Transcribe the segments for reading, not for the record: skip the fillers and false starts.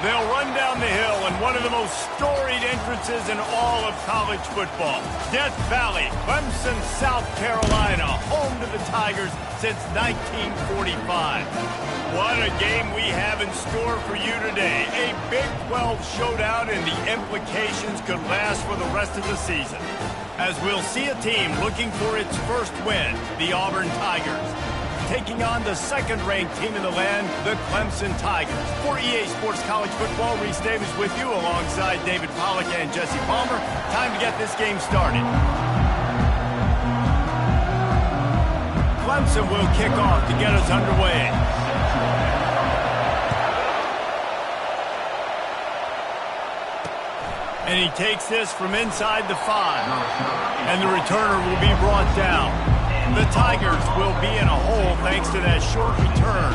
They'll run down the hill in one of the most storied entrances in all of college football. Death Valley, Clemson, South Carolina, home to the Tigers since 1945. What a game we have in store for you today. A Big 12 showdown, and the implications could last for the rest of the season, as we'll see a team looking for its first win, the Auburn Tigers, taking on the second-ranked team in the land, the Clemson Tigers. For EA Sports College Football, Reese Davis with you alongside David Pollack and Jesse Palmer. Time to get this game started. Clemson will kick off to get us underway. And he takes this from inside the 5. And the returner will be brought down. The Tigers will be in a hole thanks to that short return.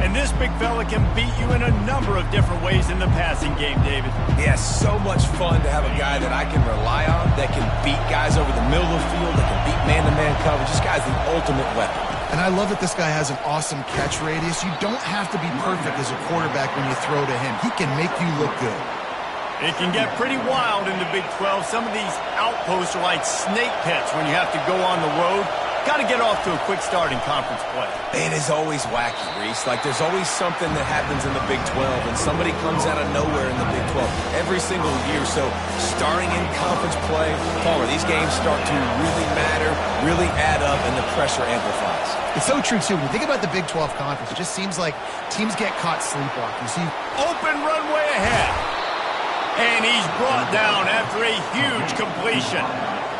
And this big fella can beat you in a number of different ways in the passing game, David. Yeah, so much fun to have a guy that I can rely on, that can beat guys over the middle of the field, that can beat man-to-man coverage. This guy's the ultimate weapon. And I love that this guy has an awesome catch radius. You don't have to be perfect as a quarterback when you throw to him. He can make you look good. It can get pretty wild in the Big 12. Some of these outposts are like snake pits when you have to go on the road. Got to get off to a quick start in conference play. It is always wacky, Reese. Like, there's always something that happens in the Big 12, and somebody comes out of nowhere in the Big 12 every single year. So, starting in conference play, Palmer, these games start to really matter, really add up, and the pressure amplifies. It's so true, too. When you think about the Big 12 conference, it just seems like teams get caught sleepwalking. See, open runway ahead. And he's brought down after a huge completion.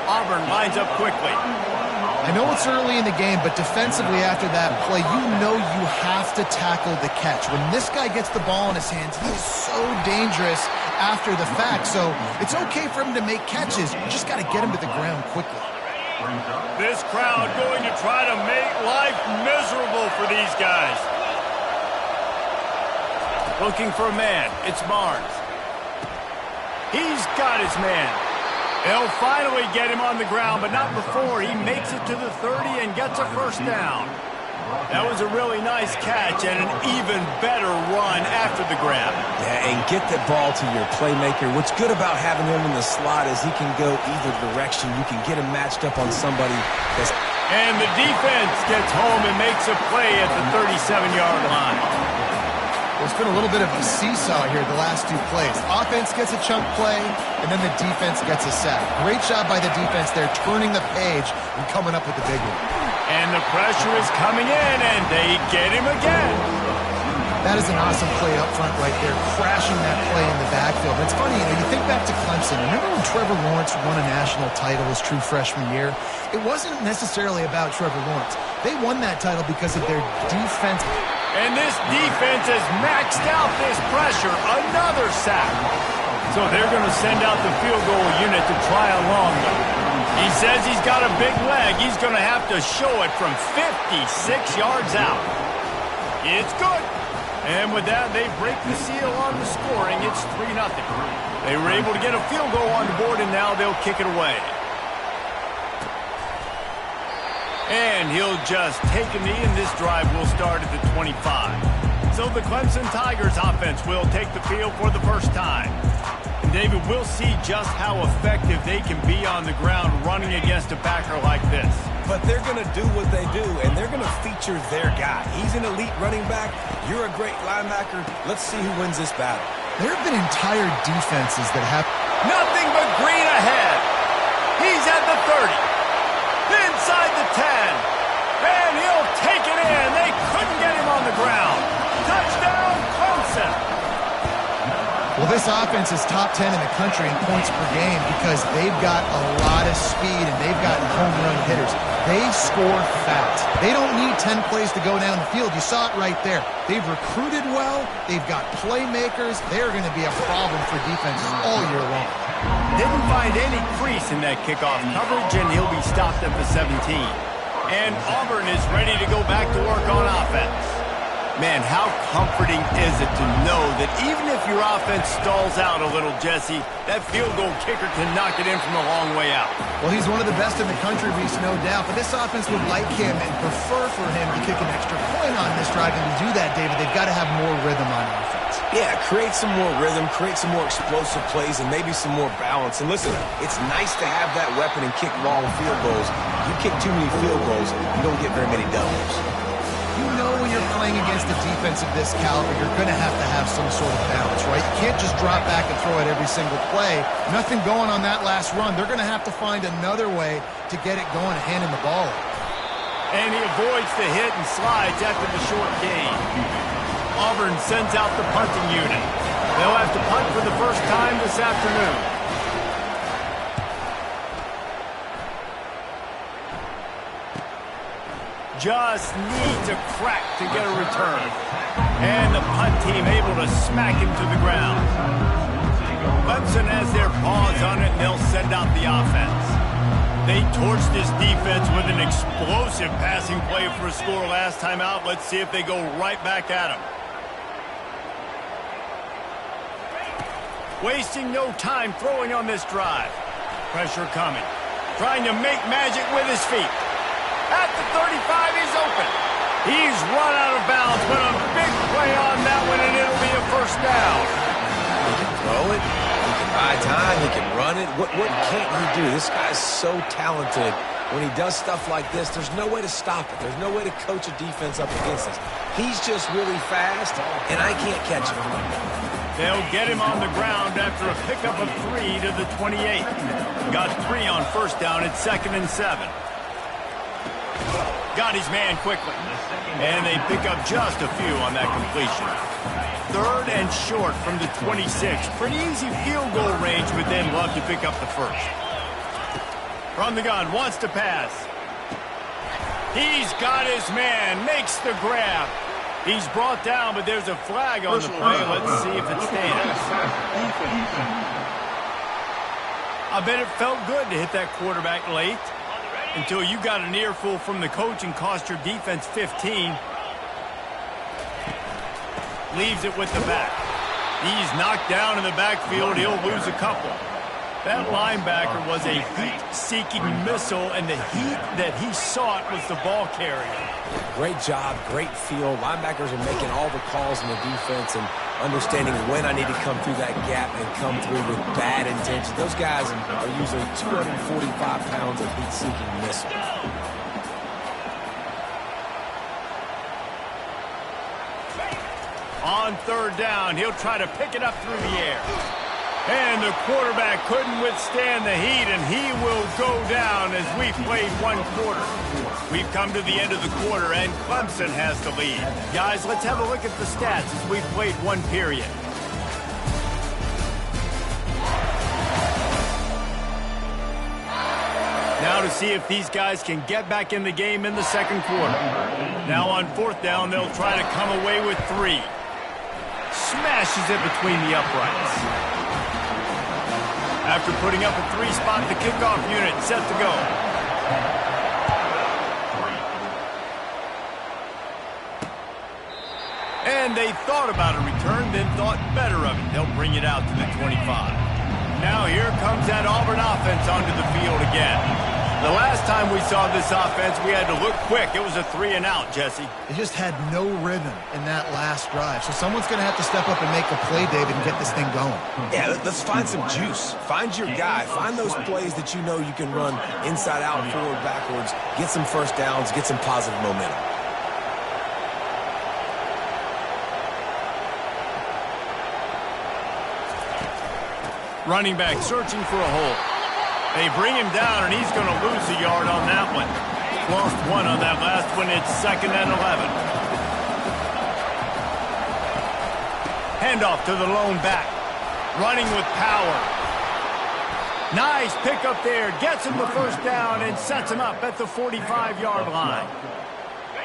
Auburn lines up quickly. I know it's early in the game, but defensively after that play, you know you have to tackle the catch. When this guy gets the ball in his hands, he's so dangerous after the fact. So it's okay for him to make catches. You just got to get him to the ground quickly. This crowd going to try to make life miserable for these guys. Looking for a man. It's Barnes. He's got his man. They'll finally get him on the ground, but not before he makes it to the 30 and gets a first down. That was a really nice catch and an even better run after the grab. Yeah, and get the ball to your playmaker. What's good about having him in the slot is he can go either direction. You can get him matched up on somebody that's... And the defense gets home and makes a play at the 37-yard line. Well, it's been a little bit of a seesaw here the last two plays. Offense gets a chunk play, and then the defense gets a sack. Great job by the defense there, turning the page and coming up with the big one. And the pressure is coming in, and they get him again. That is an awesome play up front right there, crashing that play in the backfield. It's funny, you think back to Clemson. Remember when Trevor Lawrence won a national title his true freshman year? It wasn't necessarily about Trevor Lawrence. They won that title because of their defense. And this defense has maxed out this pressure. Another sack. So they're going to send out the field goal unit to try a long one. He says he's got a big leg. He's going to have to show it from 56 yards out. It's good. And with that, they break the seal on the scoring. It's 3-0. They were able to get a field goal on the board, and now they'll kick it away. And he'll just take a knee, and this drive will start at the 25. So the Clemson Tigers offense will take the field for the first time. And David, we'll see just how effective they can be on the ground running against a backer like this. But they're going to do what they do, and they're going to feature their guy. He's an elite running back. You're a great linebacker. Let's see who wins this battle. There have been entire defenses that have... Nothing but green ahead. He's at the 30. Inside the 10. And he'll take it in. They couldn't get him on the ground. Touchdown, Clemson. Well, this offense is top 10 in the country in points per game because they've got a lot of speed and they've got home run hitters. They score fast. They don't need 10 plays to go down the field. You saw it right there. They've recruited well. They've got playmakers. They're going to be a problem for defenses all year long. Didn't find any crease in that kickoff coverage, and he'll be stopped at the 17. And Auburn is ready to go back to work on offense. Man, how comforting is it to know that even if your offense stalls out a little, Jesse, that field goal kicker can knock it in from a long way out. Well, he's one of the best in the country, Reese, no doubt. But this offense would like him and prefer for him to kick an extra point on this drive. And to do that, David, they've got to have more rhythm on offense. Yeah, create some more rhythm, create some more explosive plays, and maybe some more balance. And listen, it's nice to have that weapon and kick long field goals. You kick too many field goals, you don't get very many W's. You know when you're playing against a defense of this caliber, you're going to have some sort of balance, right? You can't just drop back and throw it every single play. Nothing going on that last run. They're going to have to find another way to get it going and handing the ball off. And he avoids the hit and slides after the short gain. Auburn sends out the punting unit. They'll have to punt for the first time this afternoon. Just needs a crack to get a return. And the punt team able to smack him to the ground. Clemson has their paws on it, and they'll send out the offense. They torched this defense with an explosive passing play for a score last time out. Let's see if they go right back at him. Wasting no time throwing on this drive. Pressure coming. Trying to make magic with his feet. At the 35, he's open. He's run out of bounds, but a big play on that one, and it'll be a first down. He can throw it. He can buy time. He can run it. What can't he do? This guy's so talented. When he does stuff like this, there's no way to stop it. There's no way to coach a defense up against this. He's just really fast, and I can't catch him. They'll get him on the ground after a pickup of 3 to the 28. Got 3 on first down at 2nd and 7. Got his man quickly. And they pick up just a few on that completion. 3rd and short from the 26. Pretty easy field goal range, but they'd love to pick up the first. From the gun, wants to pass. He's got his man, makes the grab. He's brought down, but there's a flag on the play. Let's see if it stands. I bet it felt good to hit that quarterback late until you got an earful from the coach and cost your defense 15. Leaves it with the back. He's knocked down in the backfield. He'll lose a couple. That linebacker was a heat-seeking missile, and the heat that he sought was the ball carrier. Great job, great feel. Linebackers are making all the calls in the defense and understanding when I need to come through that gap and come through with bad intention. Those guys are using 245 pounds of heat-seeking missile. On 3rd down, he'll try to pick it up through the air. And the quarterback couldn't withstand the heat, and he will go down as we played 1 quarter. We've come to the end of the quarter, and Clemson has the lead. Guys, let's have a look at the stats as we've played 1 period. Now to see if these guys can get back in the game in the 2nd quarter. Now on 4th down, they'll try to come away with 3. Smashes it between the uprights. After putting up a 3-spot, the kickoff unit set to go. And they thought about a return, then thought better of it. They'll bring it out to the 25. Now here comes that Auburn offense onto the field again. The last time we saw this offense, we had to look quick. It was a 3-and-out, Jesse. They just had no rhythm in that last drive. So someone's going to have to step up and make a play, David, and get this thing going. Yeah, let's find some juice. Find your guy. Find those plays that you know you can run inside out, forward, backwards. Get some first downs. Get some positive momentum. Running back searching for a hole. They bring him down, and he's going to lose a yard on that one. Lost 1 on that last one. It's 2nd and 11. Handoff to the lone back. Running with power. Nice pickup there. Gets him the first down and sets him up at the 45-yard line.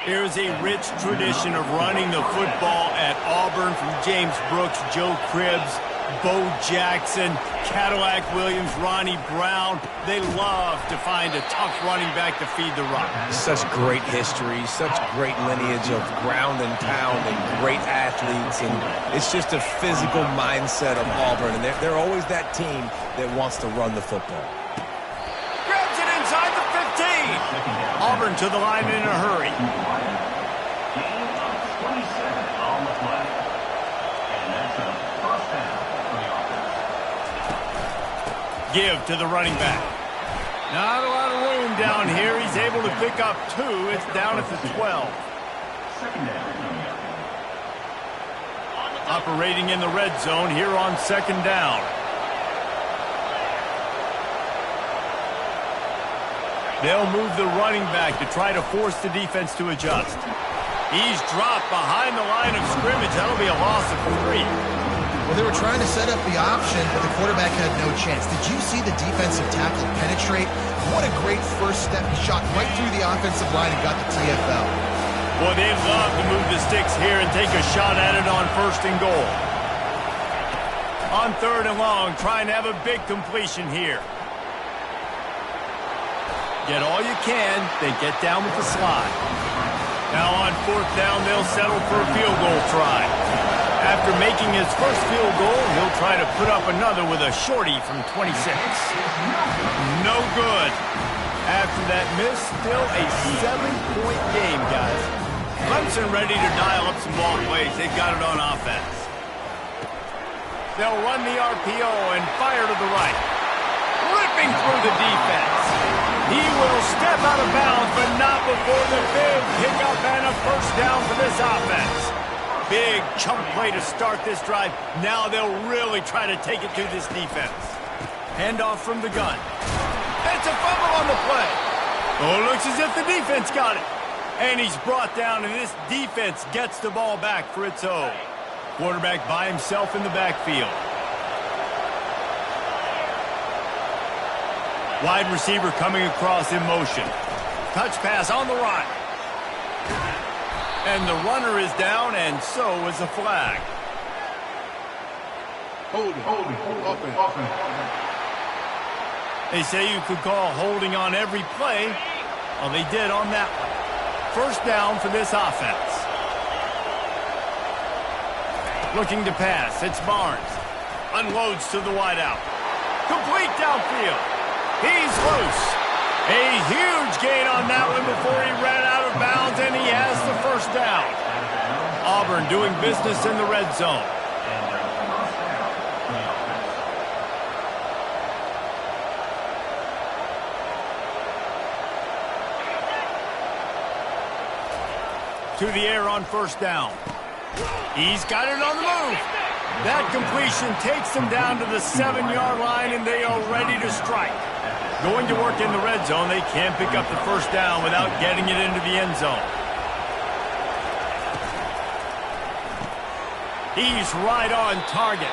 There's a rich tradition of running the football at Auburn from James Brooks, Joe Cribbs, Bo Jackson, Cadillac Williams, Ronnie Brown. They love to find a tough running back to feed the rock. Such great history, such great lineage of ground and pound and great athletes. And it's just a physical mindset of Auburn. And they're always that team that wants to run the football. Grabs it inside the 15. Auburn to the line in a hurry. give to the running back. Not a lot of room down here. He's able to pick up 2. It's down at the 12. Operating in the red zone here on 2nd down. They'll move the running back to try to force the defense to adjust. He's dropped behind the line of scrimmage. That'll be a loss of 3. Well, they were trying to set up the option, but the quarterback had no chance. Did you see the defensive tackle penetrate? What a great first step. He shot right through the offensive line and got the TFL. Boy, they'd love to move the sticks here and take a shot at it on 1st and goal. On 3rd and long, trying to have a big completion here. Get all you can, then get down with the slide. Now on 4th down, they'll settle for a field goal try. After making his first field goal, he'll try to put up another with a shorty from 26. No good. After that miss, still a 7-point game, guys. Clemson ready to dial up some ball plays. They've got it on offense. They'll run the RPO and fire to the right. Ripping through the defense. He will step out of bounds, but not before the big pickup and a first down for this offense. Big chunk play to start this drive. Now they'll really try to take it to this defense. Handoff from the gun. It's a fumble on the play. Oh, looks as if the defense got it. And he's brought down, and this defense gets the ball back for its own. Quarterback by himself in the backfield. Wide receiver coming across in motion. Touch pass on the right. And the runner is down, and so is a flag. Holding, offense. They say you could call holding on every play. Well, they did on that one. First down for this offense. Looking to pass. It's Barnes. Unloads to the wideout. Complete downfield. He's loose. A huge gain on that one before he ran out of bounds, and he has the first down. Auburn doing business in the red zone. To the air on first down. He's got it on the move. That completion takes them down to the 7-yard line, and they are ready to strike. Going to work in the red zone, they can't pick up the first down without getting it into the end zone. He's right on target.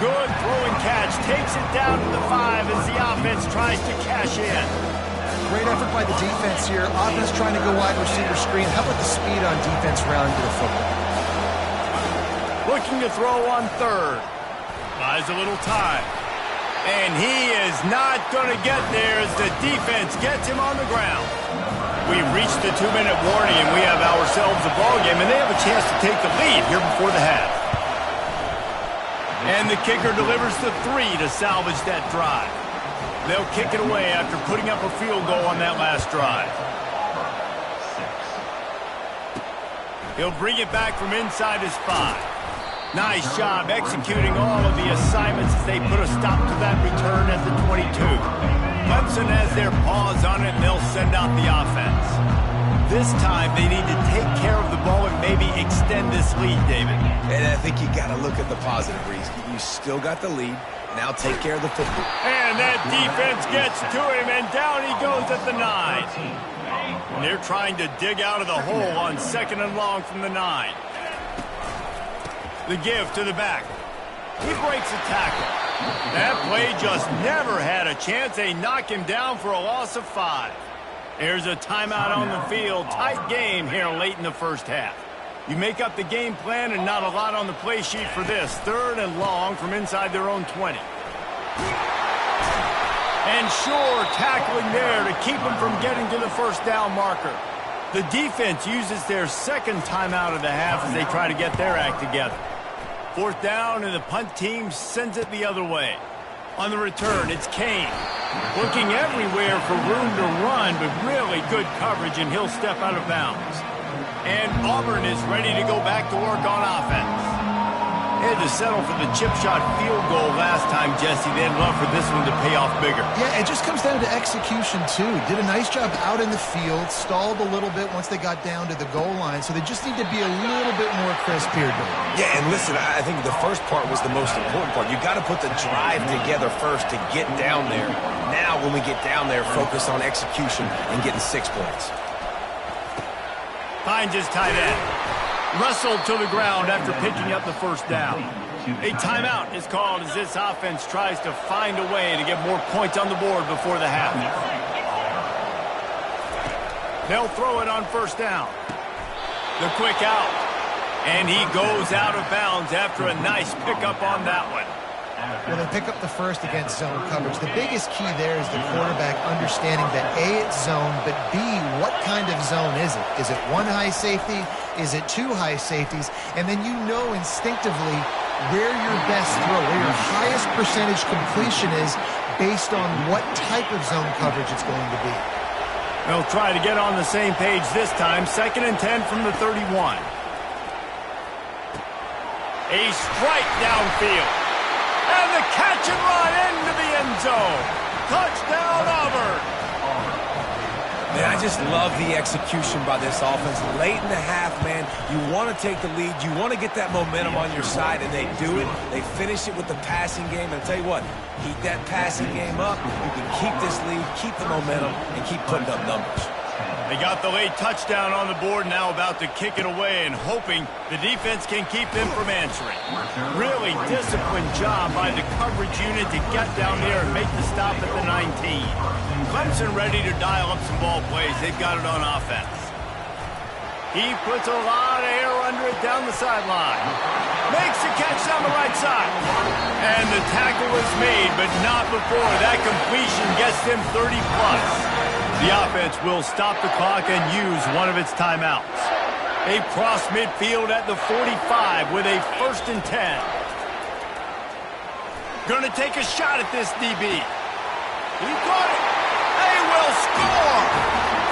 Good throwing catch. Takes it down to the 5 as the offense tries to cash in. Great effort by the defense here. Offense trying to go wide receiver screen. How about the speed on defense rounding to the football? Looking to throw on 3rd. Buys a little time. And he is not going to get there as the defense gets him on the ground. We've reached the 2-minute warning, and we have ourselves a ball game, and they have a chance to take the lead here before the half. And the kicker delivers the 3 to salvage that drive. They'll kick it away after putting up a field goal on that last drive. He'll bring it back from inside his 5. Nice job executing all of the assignments as they put a stop to that return at the 22. Clemson has their paws on it, and they'll send out the offense. This time, they need to take care of the ball and maybe extend this lead, David. And I think you got to look at the positive, Reese. You still got the lead. Now take care of the football. And that defense gets to him, and down he goes at the 9. And they're trying to dig out of the hole on 2nd and long from the 9. The give to the back. He breaks a tackle. That play just never had a chance. They knock him down for a loss of 5. There's a timeout on the field. Tight game here late in the first half. You make up the game plan and not a lot on the play sheet for this. 3rd and long from inside their own 20. And sure, tackling there to keep them from getting to the first down marker. The defense uses their 2nd timeout of the half as they try to get their act together. 4th down, and the punt team sends it the other way. On the return, it's Kane. Looking everywhere for room to run, but really good coverage, and he'll step out of bounds. And Auburn is ready to go back to work on offense. They had to settle for the chip shot field goal last time, Jesse. They'd love for this one to pay off bigger. Yeah, it just comes down to execution, too. Did a nice job out in the field, stalled a little bit once they got down to the goal line, so they just need to be a little bit more crisp here. Yeah, and listen, I think the first part was the most important part. You got to put the drive together first to get down there. Now, when we get down there, focus on execution and getting 6 points. Finds his tight end. Wrestled to the ground after picking up the first down. A timeout is called as this offense tries to find a way to get more points on the board before the half. They'll throw it on first down. The quick out. And he goes out of bounds after a nice pickup on that one. Well, they pick up the first against zone coverage. The biggest key there is the quarterback understanding that A, it's zone, but B, what kind of zone is it? Is it one high safety? Is it two high safeties? And then you know instinctively where your best throw, where your highest percentage completion is based on what type of zone coverage it's going to be. They'll try to get on the same page this time. 2nd and 10 from the 31. A strike downfield. And the catch and run into the end zone. Touchdown, Auburn. Man, I just love the execution by this offense. Late in the half, man, you want to take the lead. You want to get that momentum on your side, and they do it. They finish it with the passing game. And I'll tell you what, keep that passing game up. You can keep this lead, keep the momentum, and keep putting up numbers. They got the late touchdown on the board, now about to kick it away and hoping the defense can keep them from answering. Really disciplined job by the coverage unit to get down there and make the stop at the 19. Clemson ready to dial up some ball plays. They've got it on offense. He puts a lot of air under it down the sideline. Makes the catch down the right side. And the tackle is made, but not before. That completion gets them 30+. The offense will stop the clock and use one of its timeouts. They cross midfield at the 45 with a 1st and 10. Going to take a shot at this DB. He got it. They will score.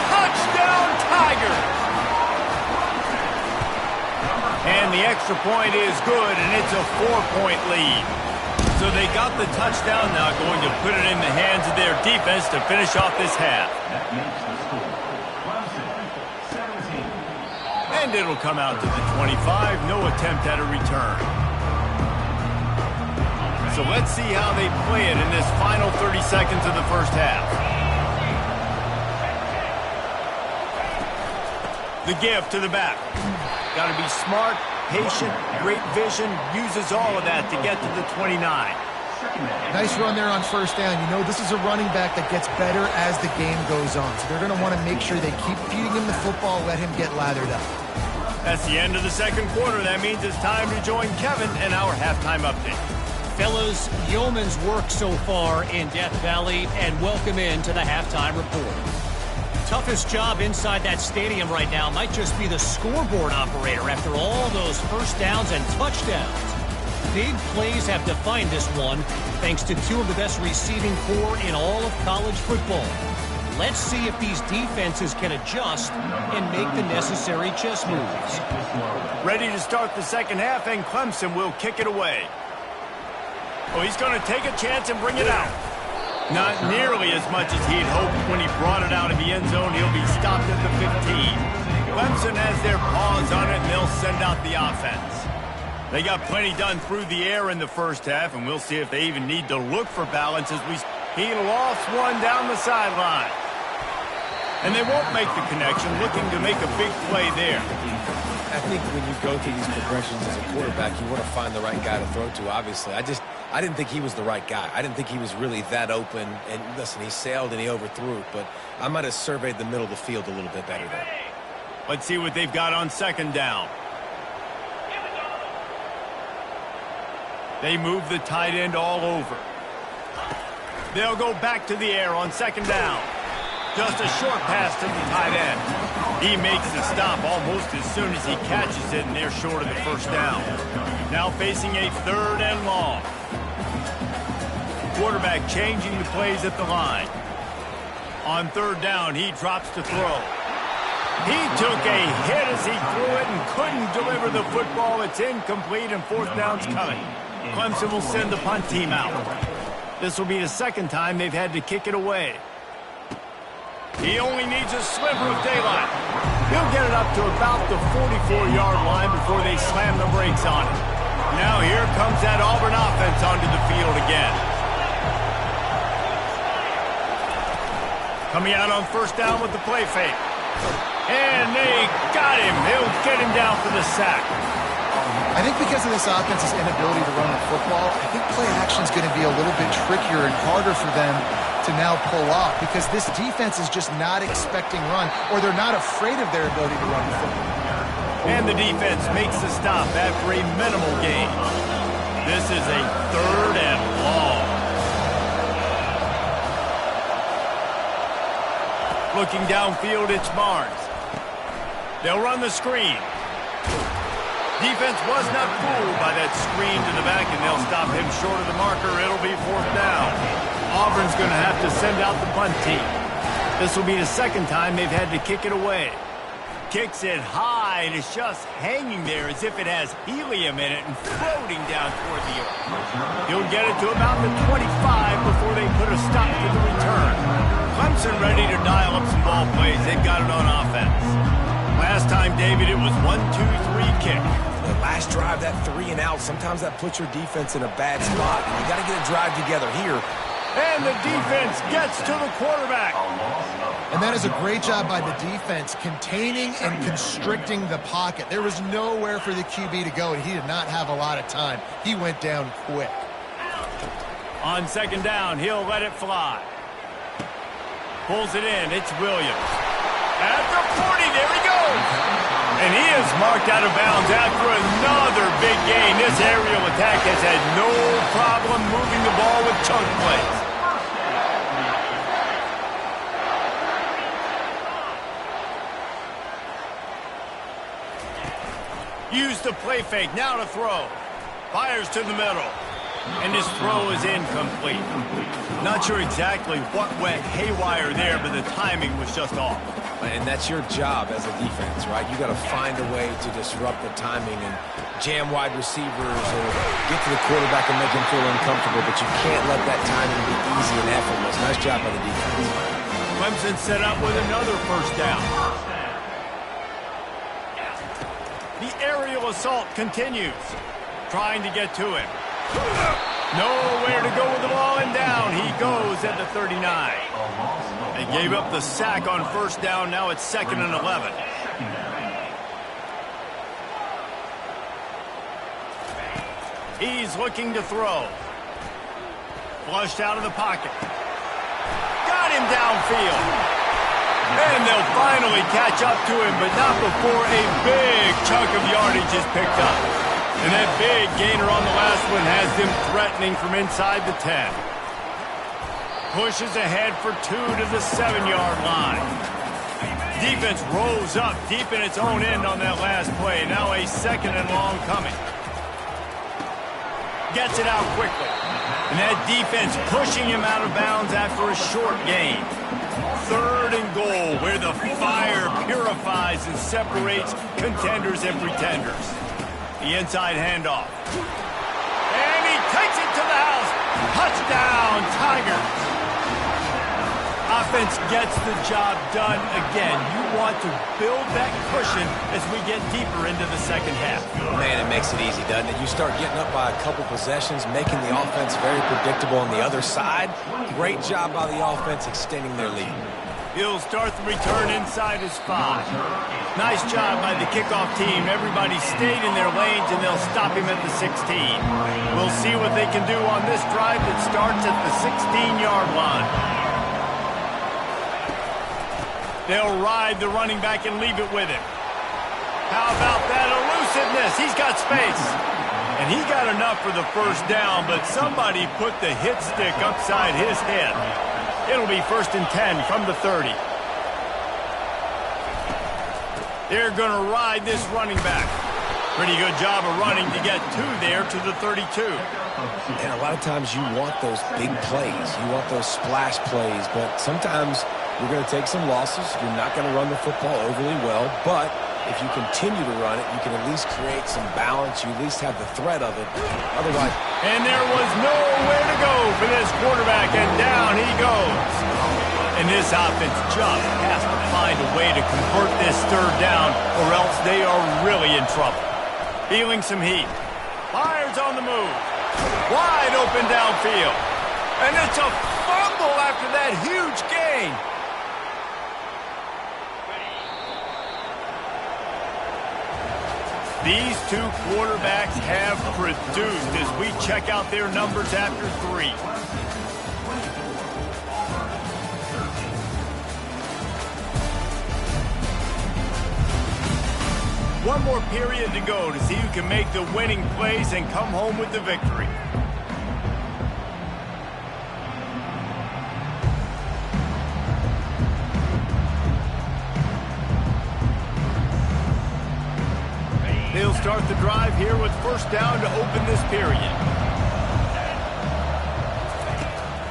Touchdown, Tigers. And the extra point is good, and it's a 4-point lead. So they got the touchdown, now going to put it in the hands of their defense to finish off this half. That makes the score. Clemson, 17. And it'll come out to the 25. No attempt at a return. So let's see how they play it in this final 30 seconds of the first half. The give to the back. Got to be smart, patient, great vision, uses all of that to get to the 29. Nice run there on first down. You know, this is a running back that gets better as the game goes on. So they're going to want to make sure they keep feeding him the football, let him get lathered up. That's the end of the second quarter. That means it's time to join Kevin in our halftime update. Fellas, yeoman's work so far in Death Valley, and welcome into the halftime report. Toughest job inside that stadium right now might just be the scoreboard operator after all those first downs and touchdowns. Big plays have defined this one, thanks to two of the best receiving corps in all of college football. Let's see if these defenses can adjust and make the necessary chess moves. Ready to start the second half, and Clemson will kick it away. Oh, he's going to take a chance and bring it out. Not nearly as much as he'd hoped when he brought it out of the end zone. He'll be stopped at the 15. Clemson has their paws on it, and they'll send out the offense. They got plenty done through the air in the first half, and we'll see if they even need to look for balance as he lost one down the sideline. And they won't make the connection, looking to make a big play there. I think when you go through these progressions as a quarterback, you want to find the right guy to throw to, obviously. I didn't think he was the right guy. I didn't think he was really that open. And listen, he sailed and he overthrew it, but I might have surveyed the middle of the field a little bit better there. Let's see what they've got on second down. They move the tight end all over. They'll go back to the air on second down. Just a short pass to the tight end. He makes the stop almost as soon as he catches it, and they're short of the first down. Now facing a 3rd and long. Quarterback changing the plays at the line. On 3rd down, he drops to throw. He took a hit as he threw it and couldn't deliver the football. It's incomplete and fourth down's coming. Clemson will send the punt team out. This will be the second time they've had to kick it away. He only needs a sliver of daylight. He'll get it up to about the 44-yard line before they slam the brakes on it. Now here comes that Auburn offense onto the field again. Coming out on first down with the play fake. And they got him. They'll get him down for the sack. I think because of this offense's inability to run the football, I think play action is going to be a little bit trickier and harder for them to now pull off because this defense is just not expecting run, or they're not afraid of their ability to run the football. And the defense makes the stop after a minimal gain. This is a 3rd and long. Looking downfield, it's Barnes. They'll run the screen. Defense was not fooled by that screen to the back, and they'll stop him short of the marker. It'll be 4th down. Auburn's going to have to send out the punt team. This will be the second time they've had to kick it away. Kicks it high, and it's just hanging there as if it has helium in it and floating down toward the earth. He'll get it to about the 25 before they put a stop to the return. Clemson ready to dial up some ball plays. They've got it on offense. Last time, David, it was 1-2-3 kick. The last drive, that 3 and out, sometimes that puts your defense in a bad spot. And you got to get a drive together here. And the defense gets to the quarterback. And that is a great job by the defense, containing and constricting the pocket. There was nowhere for the QB to go, and he did not have a lot of time. He went down quick. On second down, he'll let it fly. Pulls it in. It's Williams. At the 40, there he goes. And he is marked out of bounds after another big gain. This aerial attack has had no problem moving the ball with chunk plays. Use the play fake, now to throw. Fires to the middle. And his throw is incomplete. Not sure exactly what went haywire there, but the timing was just off. And that's your job as a defense, right? You got to find a way to disrupt the timing and jam wide receivers or get to the quarterback and make him feel uncomfortable, but you can't let that timing be easy and effortless. Nice job by the defense. Clemson set up with another first down. The aerial assault continues, trying to get to him. Nowhere to go with the ball, and down he goes at the 39. They gave up the sack on first down. Now it's 2nd and 11. He's looking to throw. Flushed out of the pocket. Got him downfield. And they'll finally catch up to him, but not before a big chunk of yardage is picked up. And that big gainer on the last one has them threatening from inside the 10. Pushes ahead for 2 to the 7-yard line. Defense rolls up deep in its own end on that last play. Now a 2nd and long coming. Gets it out quickly. And that defense pushing him out of bounds after a short gain. 3rd and goal, where the fire purifies and separates contenders and pretenders. The inside handoff. And he takes it to the house. Touchdown, Tigers. Offense gets the job done again. You want to build that cushion as we get deeper into the second half. Man, it makes it easy, doesn't it? You start getting up by a couple possessions, making the offense very predictable on the other side. Great job by the offense extending their lead. He'll start the return inside his 5. Nice job by the kickoff team. Everybody stayed in their lanes, and they'll stop him at the 16. We'll see what they can do on this drive that starts at the 16-yard line. They'll ride the running back and leave it with him. How about that elusiveness? He's got space. And he got enough for the first down, but somebody put the hit stick upside his head. It'll be 1st and 10 from the 30. They're going to ride this running back. Pretty good job of running to get 2 there to the 32. And a lot of times you want those big plays. You want those splash plays, but sometimes You're going to take some losses. You're not going to run the football overly well, but if you continue to run it, you can at least create some balance. You at least have the threat of it. Otherwise... And there was nowhere to go for this quarterback, and down he goes. And this offense just has to find a way to convert this third down, or else they are really in trouble. Feeling some heat. Fires on the move. Wide open downfield. And it's a fumble after that huge gain. These two quarterbacks have produced as we check out their numbers after 3. One more period to go to see who can make the winning plays and come home with the victory. They'll start the drive here with first down to open this period.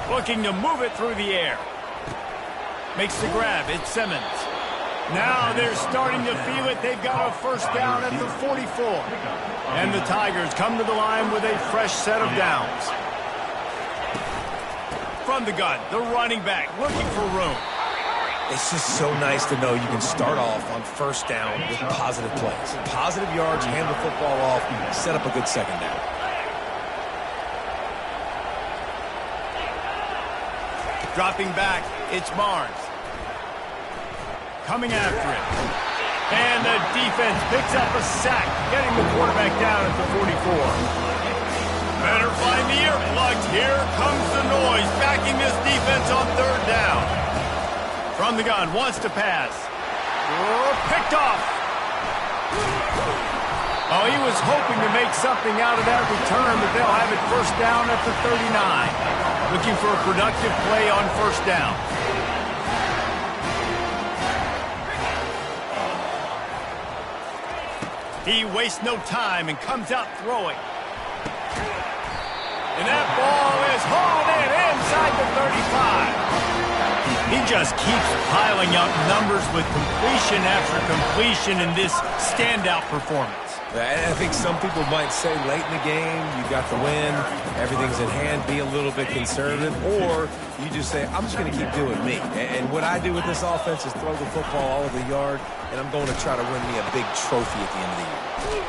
Looking to move it through the air. Makes the grab. It's Simmons. Now they're starting to feel it. They've got a first down at the 44. And the Tigers come to the line with a fresh set of downs. From the gun, the running back looking for room. It's just so nice to know you can start off on first down with positive plays. Positive yards, hand the football off, set up a good second down. Dropping back, it's Barnes. Coming after it. And the defense picks up a sack, getting the quarterback down at the 44. Better find the earplugs. Here comes the noise, backing this defense on third down. From the gun, wants to pass. Oh, picked off. Oh, he was hoping to make something out of that return, but they'll have it first down at the 39. Looking for a productive play on first down. He wastes no time and comes out throwing. And that ball is hauled in inside the 35. He just keeps piling up numbers with completion after completion in this standout performance. I think some people might say late in the game, you got the win, everything's in hand, be a little bit conservative, or you just say, I'm just going to keep doing me. And what I do with this offense is throw the football all over the yard, and I'm going to try to win me a big trophy at the end of the year.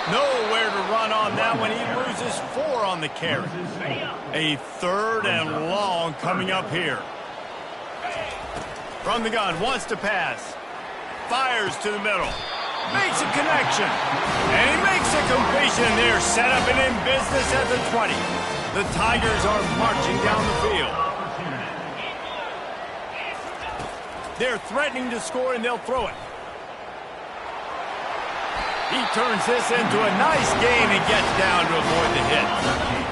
Nowhere to run on that one. He loses 4 on the carry. A third and long coming up here. From the gun, wants to pass. Fires to the middle. Makes a connection. And he makes a completion. They're set up and in business at the 20. The Tigers are marching down the field. They're threatening to score, and they'll throw it. He turns this into a nice gain and gets down to avoid the hit.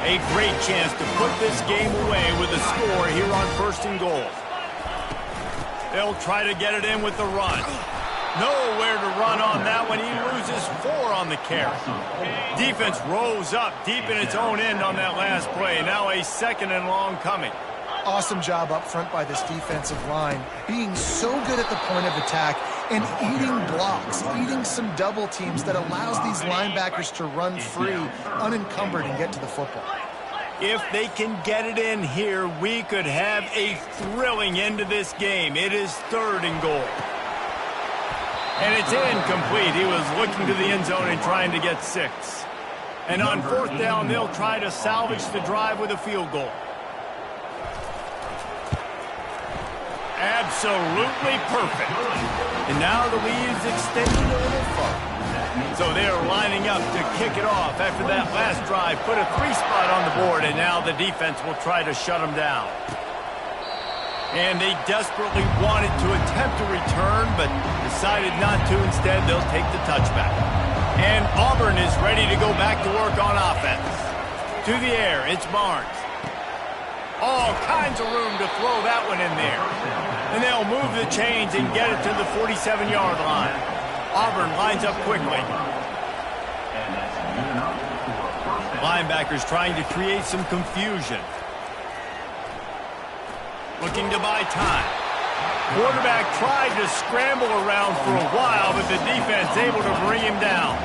A great chance to put this game away with a score here on first and goal. They'll try to get it in with the run. Nowhere to run on that one. He loses 4 on the carry. Defense rose up deep in its own end on that last play. Now a second and long coming. Awesome job up front by this defensive line, being so good at the point of attack and eating blocks, eating some double teams that allows these linebackers to run free, unencumbered, and get to the football. If they can get it in here, we could have a thrilling end to this game. It is third and goal. And it's incomplete. He was looking to the end zone and trying to get 6. And on fourth down, they'll try to salvage the drive with a field goal. Absolutely perfect. And now the lead's extending a little further. So they're lining up to kick it off after that last drive. Put a 3 spot on the board, and now the defense will try to shut them down. And they desperately wanted to attempt a return, but decided not to. Instead, they'll take the touchback. And Auburn is ready to go back to work on offense. To the air, it's Barnes. All kinds of room to throw that one in there. And they'll move the chains and get it to the 47-yard line. Auburn lines up quickly. Linebackers trying to create some confusion. Looking to buy time. Quarterback tried to scramble around for a while, but the defense able to bring him down.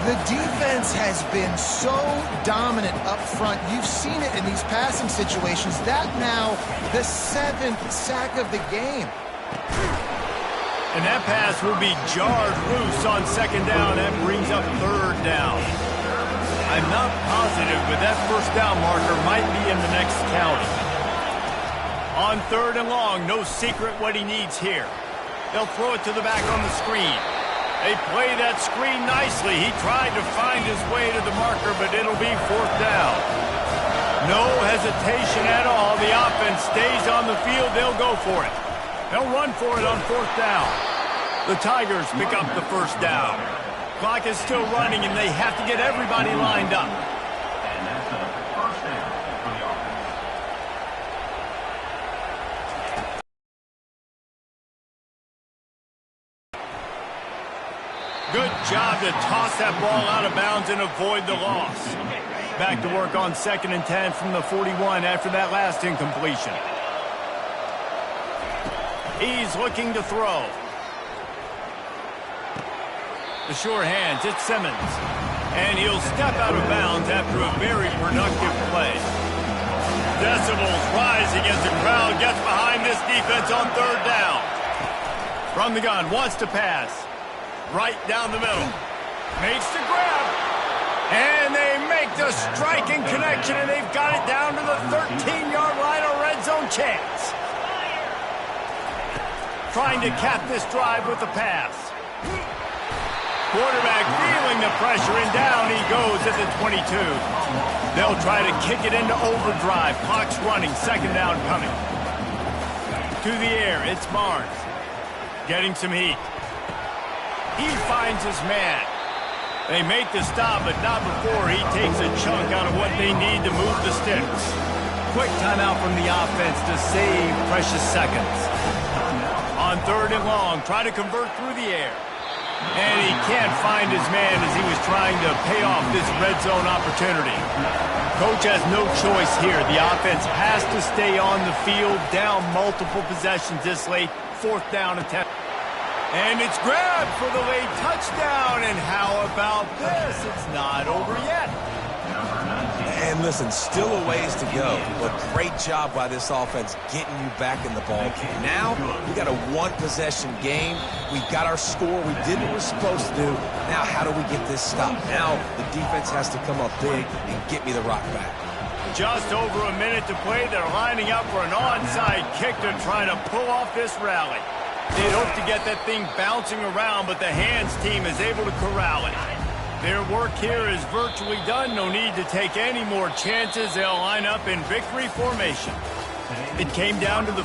The defense has been so dominant up front. You've seen it in these passing situations. That now the 7th sack of the game. And that pass will be jarred loose on 2nd down. That brings up 3rd down. I'm not positive, but that 1st down marker might be in the next county. On 3rd and long, no secret what he needs here. They'll throw it to the back on the screen. They play that screen nicely. He tried to find his way to the marker, but it'll be 4th down. No hesitation at all. The offense stays on the field. They'll go for it. They'll run for it on 4th down. The Tigers pick up the 1st down. Clock is still running, and they have to get everybody lined up. And that's a 1st down for the Auburn. Good job to toss that ball out of bounds and avoid the loss. Back to work on 2nd and 10 from the 41 after that last incompletion. He's looking to throw. The sure hands, it's Simmons. And he'll step out of bounds after a very productive play. Decibels rising as the crowd gets behind this defense on 3rd down. From the gun, wants to pass. Right down the middle. Makes the grab. And they make the striking connection, and they've got it down to the 13-yard line, a red zone chance. Trying to cap this drive with a pass. Quarterback feeling the pressure, and down he goes at the 22. They'll try to kick it into overdrive. Clock's running, 2nd down coming. To the air, it's Barnes. Getting some heat. He finds his man. They make the stop, but not before he takes a chunk out of what they need to move the sticks. Quick timeout from the offense to save precious seconds. On 3rd and long, try to convert through the air. And he can't find his man as he was trying to pay off this red zone opportunity. Coach has no choice here. The offense has to stay on the field, down multiple possessions this late. 4th down attempt. And it's grabbed for the late touchdown. And how about this? It's not over yet. And listen, still a ways to go, but great job by this offense getting you back in the ball game. Now, we got a 1-possession game. We got our score. We did what we're supposed to do. Now, how do we get this stopped? Now, the defense has to come up big and get me the rock back. Just over a minute to play. They're lining up for an onside kick to try to pull off this rally. They'd hope to get that thing bouncing around, but the hands team is able to corral it. Their work here is virtually done. No need to take any more chances. They'll line up in victory formation. It came down to the